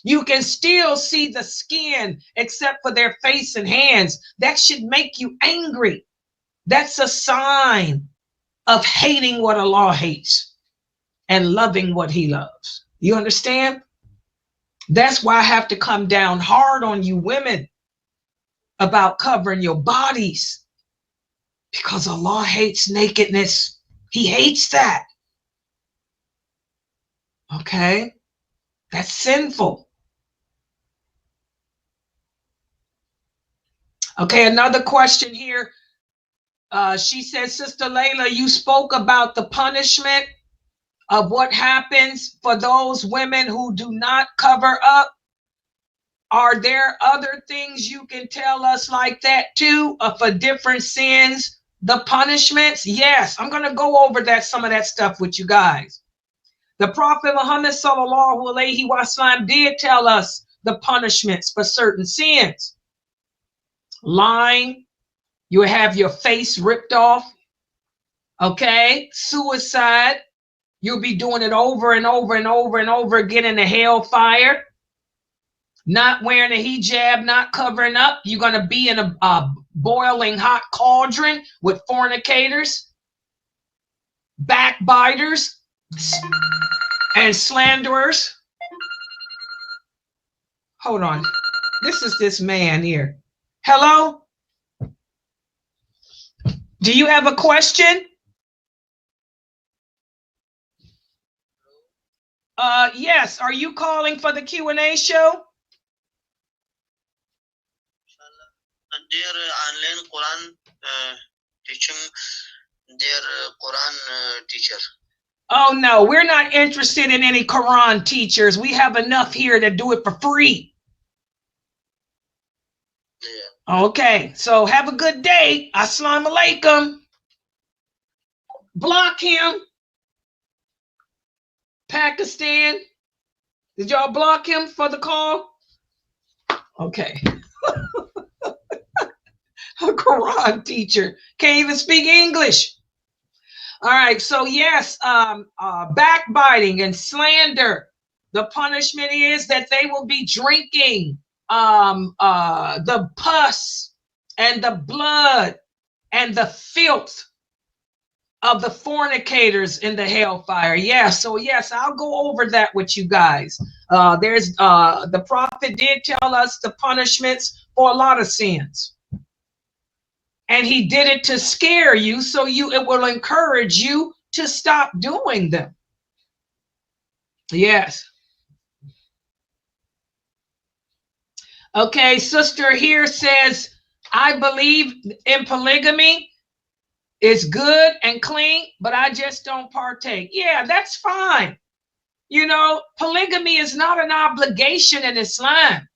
You can still see the skin except for their face and hands. That should make you angry. That's a sign of hating what Allah hates and loving what he loves. You understand? That's why I have to come down hard on you women about covering your bodies, because Allah hates nakedness. He hates that. Okay? That's sinful. Okay, another question here. She says, Sister Laila, you spoke about the punishment of what happens for those women who do not cover up. Are there other things you can tell us like that too, for different sins, the punishments? Yes, I'm going to go over some of that stuff with you guys. The Prophet Muhammad sallallahu alaihi wasallam did tell us the punishments for certain sins. Lying, you have your face ripped off. Okay, suicide, you'll be doing it over and over and over and over again in the hellfire. Not wearing a hijab, not covering up, you're going to be in a boiling hot cauldron with fornicators, backbiters, and slanderers. Hold on. This is this man here. Hello? Do you have a question? Yes. Are you calling for the Q&A show? Their online Quran teaching, their Quran teacher. Oh, no, we're not interested in any Quran teachers. We have enough here to do it for free. Yeah. Okay, so have a good day. Assalamu alaikum. Block him. Pakistan. Did y'all block him for the call? Okay. A Quran teacher can't even speak English. All right, so yes, backbiting and slander. The punishment is that they will be drinking the pus and the blood and the filth of the fornicators in the hellfire. Yeah, so yes, I'll go over that with you guys. The Prophet did tell us the punishments for a lot of sins. And he did it to scare you, so it will encourage you to stop doing them. Yes. Okay, sister here says, I believe in polygamy. It's good and clean, but I just don't partake. Yeah, that's fine. You know, polygamy is not an obligation in Islam.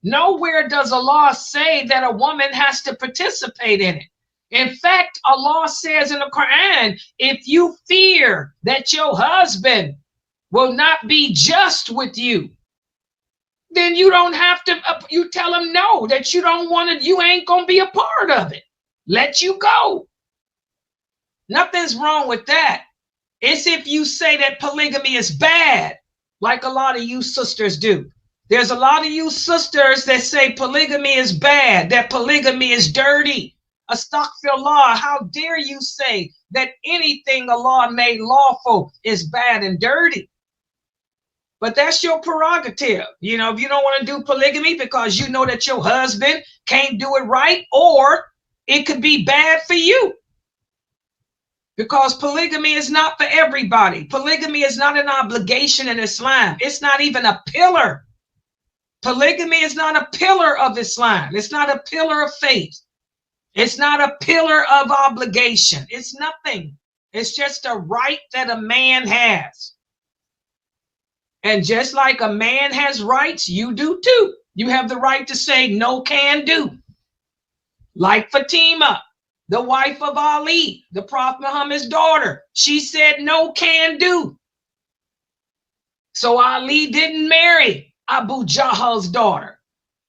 Nowhere does Allah say that a woman has to participate in it. In fact, Allah says in the Quran, if you fear that your husband will not be just with you, then you don't have to, you tell him no, that you don't want it, you ain't going to be a part of it. Let you go. Nothing's wrong with that. It's if you say that polygamy is bad, like a lot of you sisters do. There's a lot of you sisters that say polygamy is bad, that polygamy is dirty. Astaghfirullah, how dare you say that anything Allah made lawful is bad and dirty? But that's your prerogative. You know, if you don't want to do polygamy because you know that your husband can't do it right, or it could be bad for you. Because polygamy is not for everybody. Polygamy is not an obligation in Islam. It's not even a pillar. Polygamy is not a pillar of Islam. It's not a pillar of faith. It's not a pillar of obligation. It's nothing. It's just a right that a man has. And just like a man has rights, you do too. You have the right to say no can do. Like Fatima, the wife of Ali, the Prophet Muhammad's daughter. She said no can do. So Ali didn't marry Abu Jahl's daughter.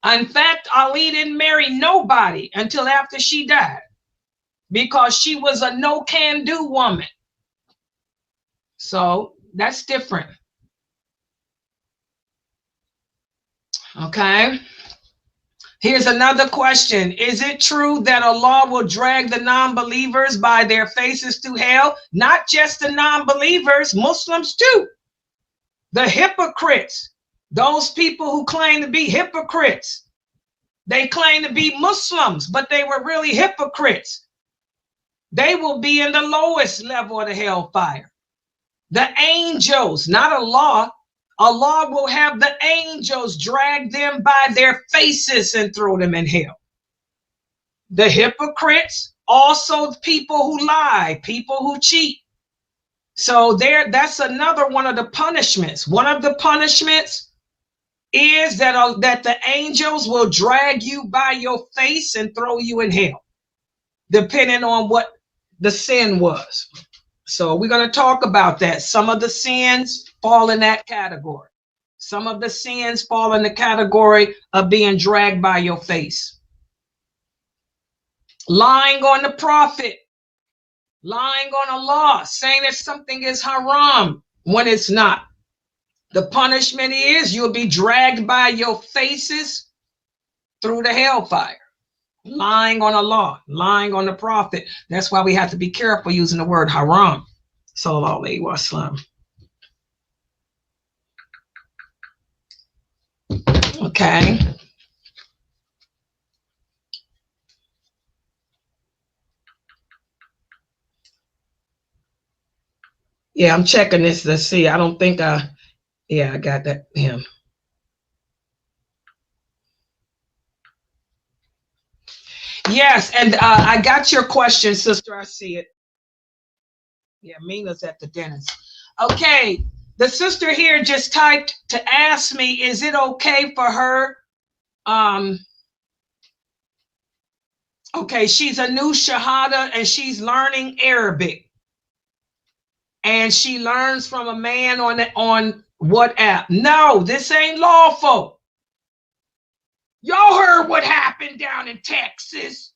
In fact, Ali didn't marry nobody until after she died, because she was a no can do woman. So that's different. Okay. Here's another question. Is it true that Allah will drag the non-believers by their faces to hell? Not just the non-believers, Muslims too. The hypocrites, those people who claim to be hypocrites. They claim to be Muslims, but they were really hypocrites. They will be in the lowest level of the hellfire. The angels, not Allah. Allah will have the angels drag them by their faces and throw them in hell. The hypocrites, also people who lie, people who cheat. So that's another one of the punishments. One of the punishments is that the angels will drag you by your face and throw you in hell, depending on what the sin was. So we're going to talk about that. Some of the sins fall in that category. Some of the sins fall in the category of being dragged by your face. Lying on the prophet, lying on Allah, saying that something is haram when it's not. The punishment is you'll be dragged by your faces through the hellfire. Lying on Allah, lying on the prophet. That's why we have to be careful using the word haram. Sallallahu alaihi wasallam. Okay. Yeah, I'm checking this to see. I don't think I got that. Him. Yes, and I got your question, sister. I see it. Yeah, Mina's at the dentist. Okay, the sister here just typed to ask me, is it okay for her? Okay, she's a new Shahada and she's learning Arabic. And she learns from a man on WhatsApp. No, this ain't lawful. Y'all heard what happened down in Texas?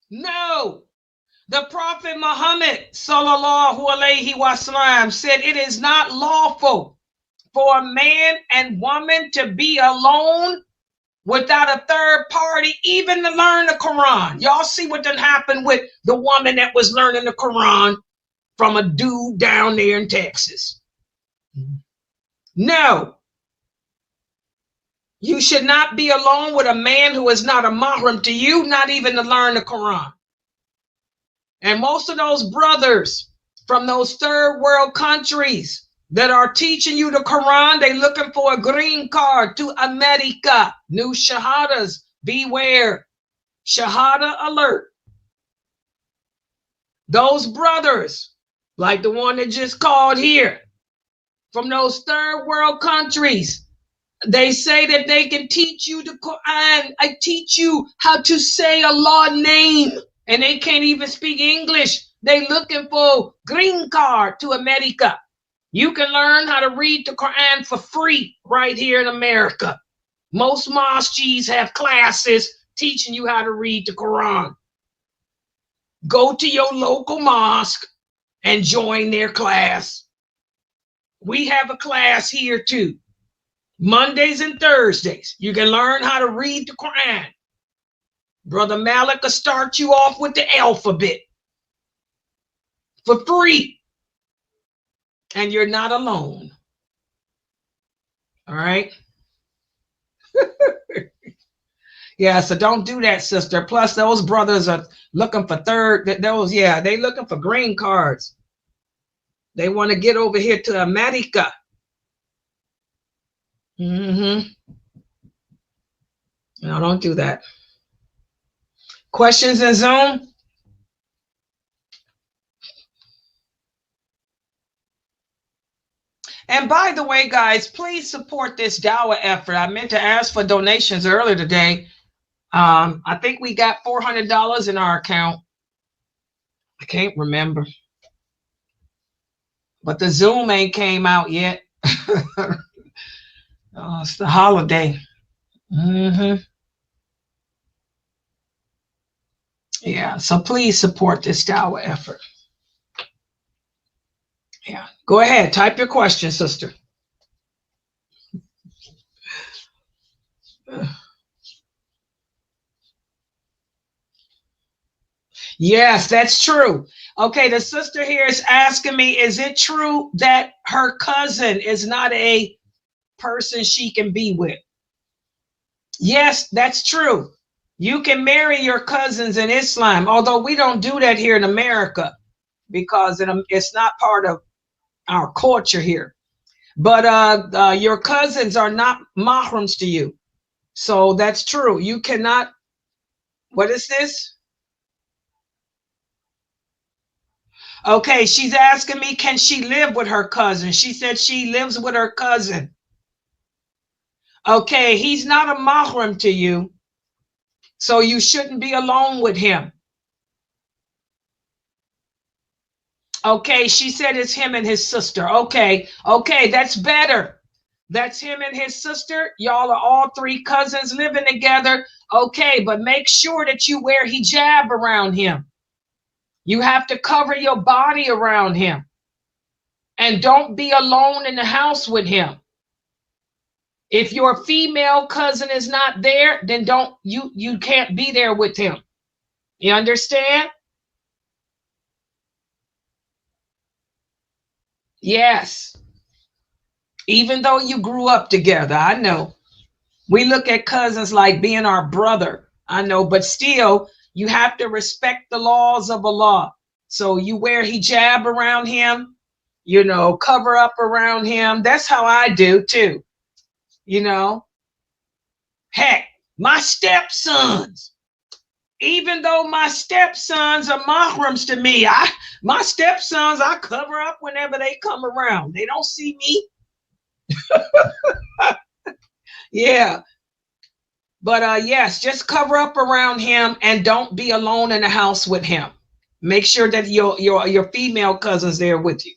No. The Prophet Muhammad sallallahu alaihi wasallam said it is not lawful for a man and woman to be alone without a third party, even to learn the Quran. Y'all see what done happened with the woman that was learning the Quran from a dude down there in Texas. No. You should not be alone with a man who is not a mahram to you, not even to learn the Quran. And most of those brothers from those third world countries that are teaching you the Quran, they looking for a green card to America. New Shahadas, beware. Shahada alert. Those brothers, like the one that just called here, from those third world countries, they say that they can teach you the Quran. I teach you how to say Allah's name. And they can't even speak English. They looking for green card to America. You can learn how to read the Quran for free right here in America. Most mosques have classes teaching you how to read the Quran. Go to your local mosque and join their class. We have a class here too. Mondays and Thursdays. You can learn how to read the Quran. Brother Malik will start you off with the alphabet for free. And you're not alone. All right? Yeah, so don't do that, sister. Plus, those brothers are looking for they looking for green cards. They want to get over here to America. No, don't do that. Questions in Zoom? And by the way, guys, please support this dawah effort. I meant to ask for donations earlier today. I think we got $400 in our account. I can't remember. But the Zoom ain't came out yet. Oh, it's the holiday. Yeah, so please support this dawah effort. Yeah, go ahead. Type your question, sister. Yes, that's true. Okay, the sister here is asking me, is it true that her cousin is not a person she can be with? Yes, that's true. You can marry your cousins in Islam, although we don't do that here in America because it's not part of our culture here. But your cousins are not mahrams to you. So that's true. You cannot. What is this? Okay, she's asking me, can she live with her cousin? She said she lives with her cousin. Okay, he's not a mahram to you, so you shouldn't be alone with him. Okay, she said it's him and his sister. Okay, that's better. That's him and his sister. Y'all are all three cousins living together. Okay, but make sure that you wear hijab around him. You have to cover your body around him. And don't be alone in the house with him. If your female cousin is not there, then you can't be there with him. You understand? Yes. Even though you grew up together, I know. We look at cousins like being our brother. I know, but still, you have to respect the laws of Allah. So you wear hijab around him, cover up around him. That's how I do too. Heck, my stepsons, even though my stepsons are mahrams to me, my stepsons, I cover up whenever they come around. They don't see me. Yeah. But yes, just cover up around him and don't be alone in the house with him. Make sure that your female cousin's there with you.